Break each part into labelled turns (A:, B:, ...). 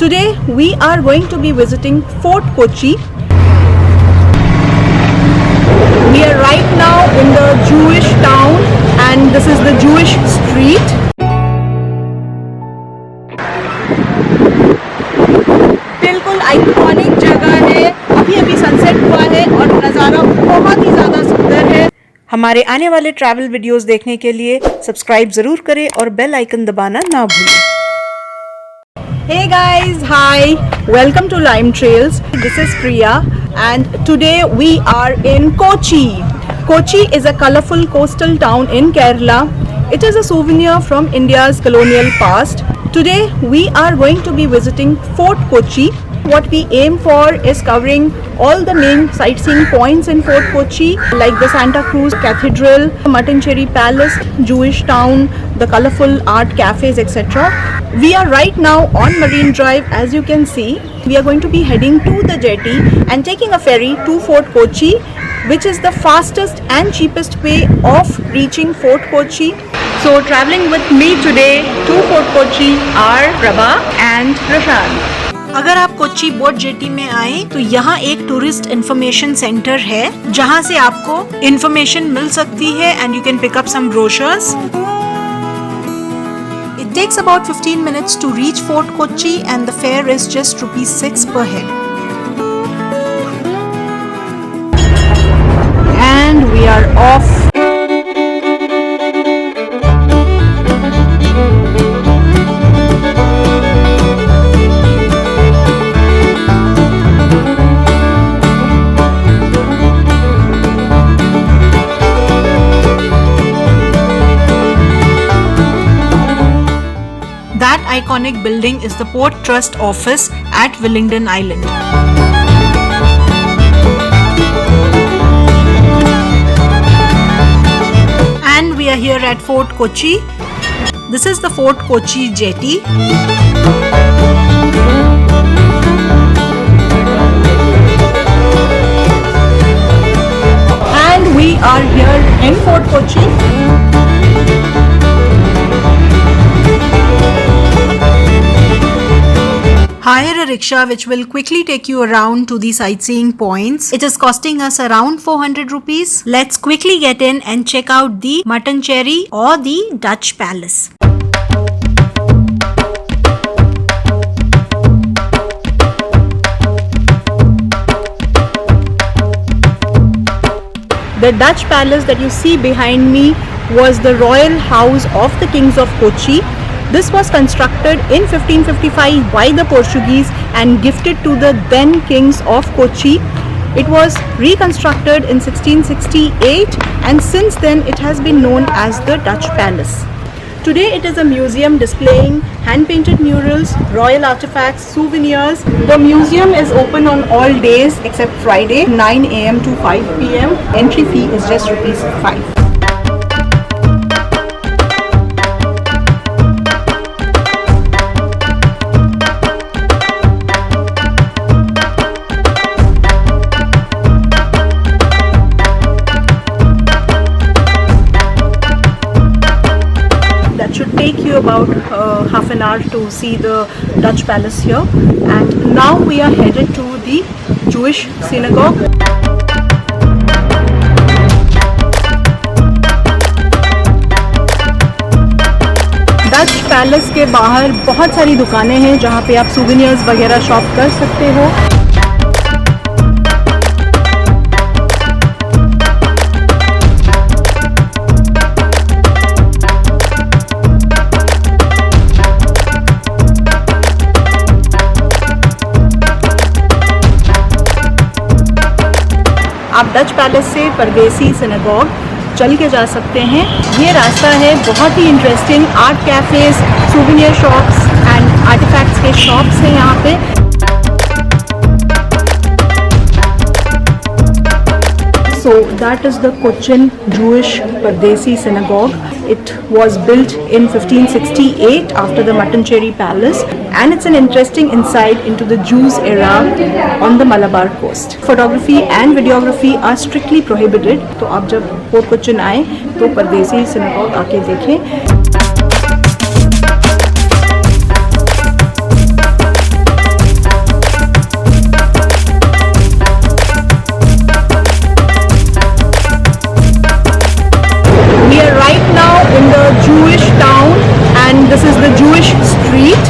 A: Today we are going to be visiting Fort Kochi. We are right now in the Jewish town and this is the Jewish street. बिल्कुल iconic जगह है, अभी sunset हुआ है और नज़ारा बहुत ही ज़्यादा सुंदर है। हमारे आने वाले ट्रैवल वीडियोस देखने के लिए सब्सक्राइब ज़रूर करें और बेल आइकन दबाना ना भूलें। Hey guys, hi, welcome to Lime Trails. This is Priya and today we are in Kochi. Kochi is a colorful coastal town in Kerala. It is a souvenir from India's colonial past. Today we are going to be visiting Fort Kochi. What we aim for is covering all the main sightseeing points in Fort Kochi like the Santa Cruz Cathedral, Mattancherry Palace, Jewish Town, the colorful art cafes, etc. We are right now on Marine Drive. As you can see, we are going to be heading to the jetty and taking a ferry to Fort Kochi, which is the fastest and cheapest way of reaching Fort Kochi. So traveling with me today to Fort Kochi are Prabha and Prashant. अगर आप Kochi boat jetty में आए तो यहाँ एक tourist information centre है जहाँ से आपको इंफॉर्मेशन मिल सकती है and you can pick up some brochures. It takes about 15 minutes to reach Fort Kochi and the fare is just ₹6 per head. And we are off. That iconic building is the Port Trust office at Willingdon Island. And we are here at Fort Kochi. This is the Fort Kochi jetty. And we are here in Fort Kochi. Hire a rickshaw which will quickly take you around to the sightseeing points. It is costing us around 400 rupees. Let's quickly get in and check out the Mattancherry or the Dutch Palace. The Dutch Palace that you see behind me was the royal house of the kings of Kochi. This was constructed in 1555 by the Portuguese and gifted to the then kings of Kochi. It was reconstructed in 1668 and since then it has been known as the Dutch Palace. Today it is a museum displaying hand-painted murals, royal artifacts, souvenirs. The museum is open on all days except Friday, 9 AM to 5 PM. Entry fee is just ₹5. Take you about half an hour to see the Dutch Palace here, and now we are headed to the Jewish synagogue. Dutch Palace के बाहर बहुत सारी दुकानें हैं जहाँ पे आप souvenirs वगैरह शॉप कर सकते हो. आप डच पैलेस से परदेसी सिनेगॉग चल के जा सकते हैं. ये रास्ता है बहुत ही interesting. Art cafes, souvenir shops and artifacts के शॉप्स हैं यहाँ पे. So that is the Cochin Jewish Pardesi Synagogue. It was built in 1568 after the Mattancherry Palace, and it's an interesting insight into the Jews era on the Malabar coast. Photography and videography are strictly prohibited. तो आप जब Fort Cochin आए तो परदेसी synagogue आके देखें. the Jewish street.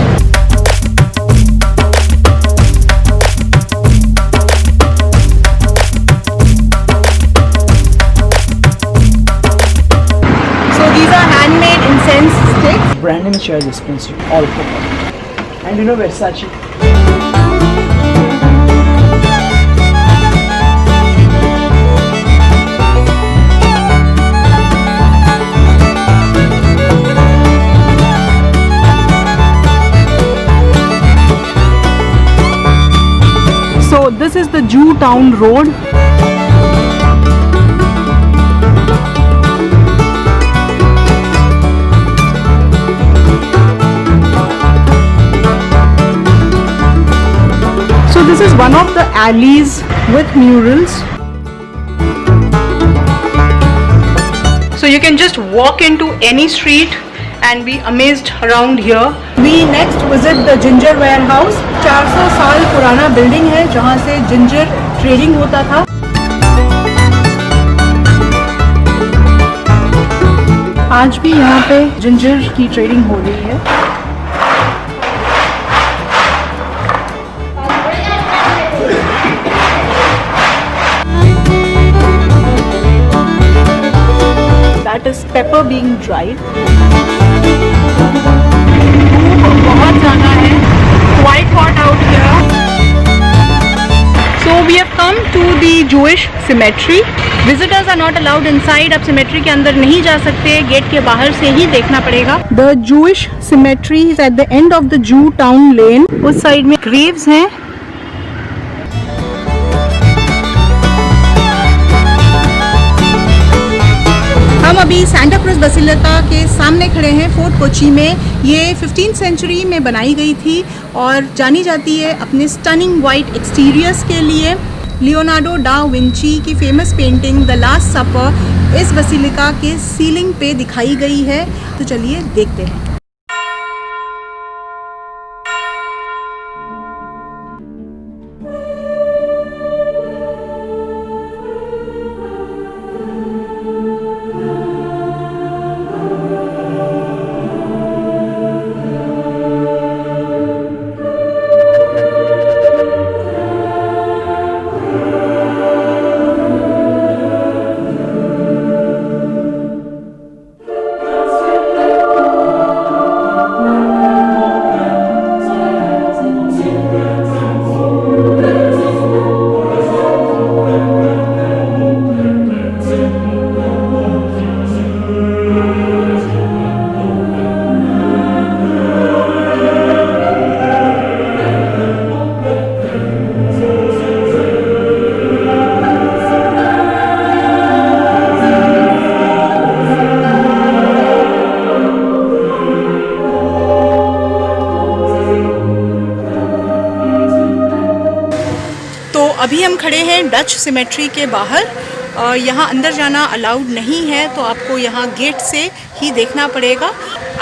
A: So these are handmade incense sticks.
B: Brandon shares expensive, all of them. And you know Versace.
A: So this is the Jewtown Road. So this is one of the alleys with murals. So you can just walk into any street and be amazed around here. We next visit the ginger warehouse. 400 साल पुराना building है जहाँ से ginger trading होता था. आज भी यहाँ पे जिंजर की ट्रेडिंग हो रही है. That is pepper being dried. बहुत ज़्यादा है. Quite hot out here. So we have come to the Jewish cemetery. Visitors are not allowed inside. आप cemetery के अंदर नहीं जा सकते. गेट के बाहर से ही देखना पड़ेगा. The Jewish cemetery is at the end of the Jewtown lane. उस साइड में graves हैं. हम अभी सांता क्रूज बसिलिका के सामने खड़े हैं फोर्ट कोची में. ये 15th सेंचुरी में बनाई गई थी और जानी जाती है अपने स्टनिंग वाइट एक्सटीरियर्स के लिए. लियोनार्डो डा विंची की फेमस पेंटिंग द लास्ट सपर इस बसिलिका के सीलिंग पे दिखाई गई है. तो चलिए देखते हैं. अभी हम खड़े हैं डच सिमेट्री के बाहर. यहाँ अंदर जाना अलाउड नहीं है तो आपको यहाँ गेट से ही देखना पड़ेगा.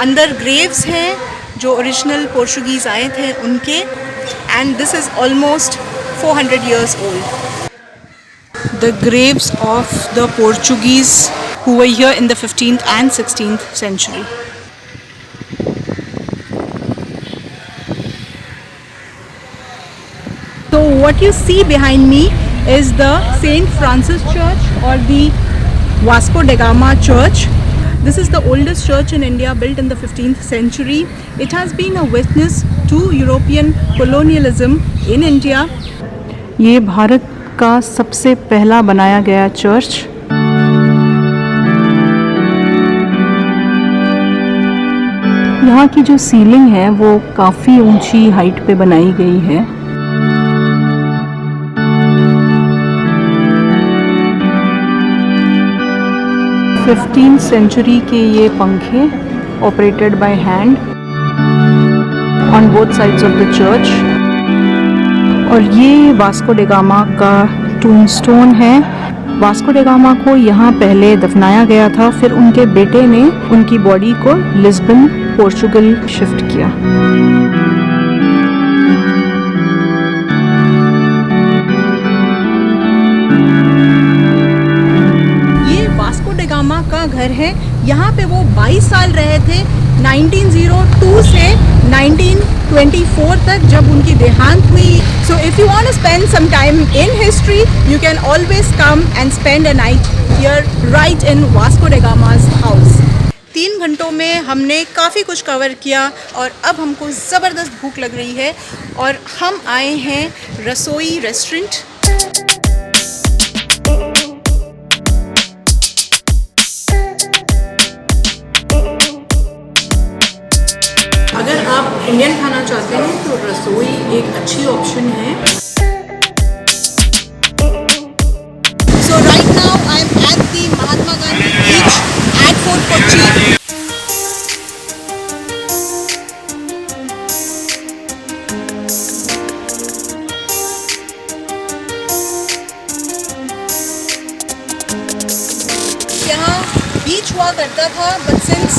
A: अंदर ग्रेव्स हैं जो ओरिजिनल पोर्चुगीज़ आए थे उनके. And this is almost 400 years old. The graves of the Portuguese who were here in the 15th and 16th century. So what you see behind me is the Saint Francis Church or the Vasco da Gama Church. This is the oldest church in India, built in the 15th century. It has been a witness to European colonialism in India. ये भारत का सबसे पहला बनाया गया church. यहाँ की जो ceiling है वो काफ़ी ऊंची हाइट पे बनाई गई है. 15th सेंचुरी के ये पंखे operated by hand on both sides of the church. और ये वास्को डा गामा का टूमस्टोन है. वास्को डा गामा को यहाँ पहले दफनाया गया था, फिर उनके बेटे ने उनकी बॉडी को लिस्बन पोर्चुगल शिफ्ट किया. का घर है. यहाँ पे वो 22 साल रहे थे. 1902 से 1924 तक, जब उनकी देहांत हुई. So if you want to spend some time in history, you can always come and spend a night here right in Vasco da Gama's house. 3 घंटों में हमने काफ़ी कुछ कवर किया और अब हमको ज़बरदस्त भूख लग रही है और हम आए हैं रसोई रेस्टोरेंट. अगर आप इंडियन खाना चाहते हैं तो रसोई एक अच्छी ऑप्शन है. So right now I am at the Mahatma Gandhi Beach at Fort Kochi. यहाँ बीच हुआ करता था, but since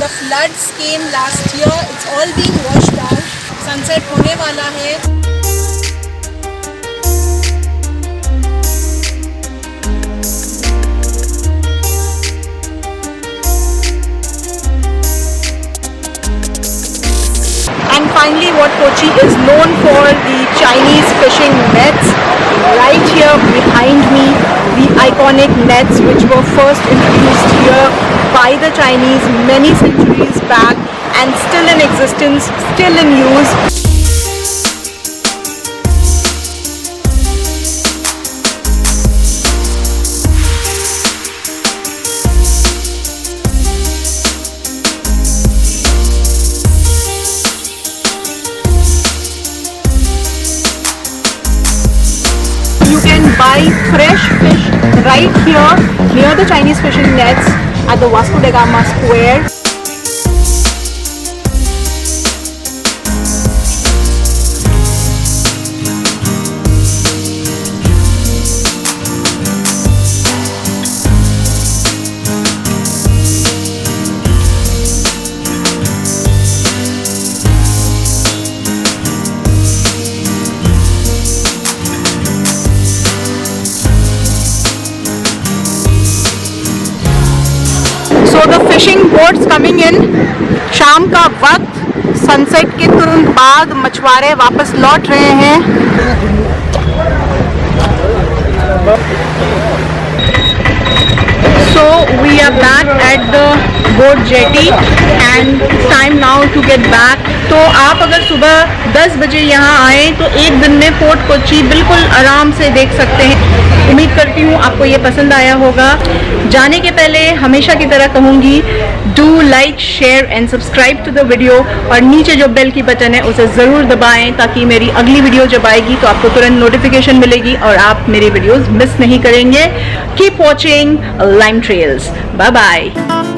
A: the floods came last year, it's all being washed out. Sunset होने वाला है. And finally, what Kochi is known for, the Chinese fishing nets. Right here behind me, the iconic nets which were first introduced here by the Chinese many centuries back and still in existence, still in use. Buy fresh fish right here near the Chinese fishing nets at the Vasco da Gama Square. So the fishing boats coming in. शाम का वक्त, sunset के तुरंत बाद मछुआरे वापस लौट रहे हैं. So we are back at the boat jetty and time now to get back. तो आप अगर सुबह 10 बजे यहाँ आए तो एक दिन में फोर्ट कोची बिल्कुल आराम से देख सकते हैं. उम्मीद करती हूँ आपको ये पसंद आया होगा. जाने के पहले हमेशा की तरह कहूँगी, do like, share and subscribe to the video और नीचे जो बेल की बटन है उसे ज़रूर दबाएं ताकि मेरी अगली वीडियो जब आएगी तो आपको तुरंत नोटिफिकेशन मिलेगी और आप मेरी वीडियोस मिस नहीं करेंगे. Keep watching Lime Trails. Bye bye.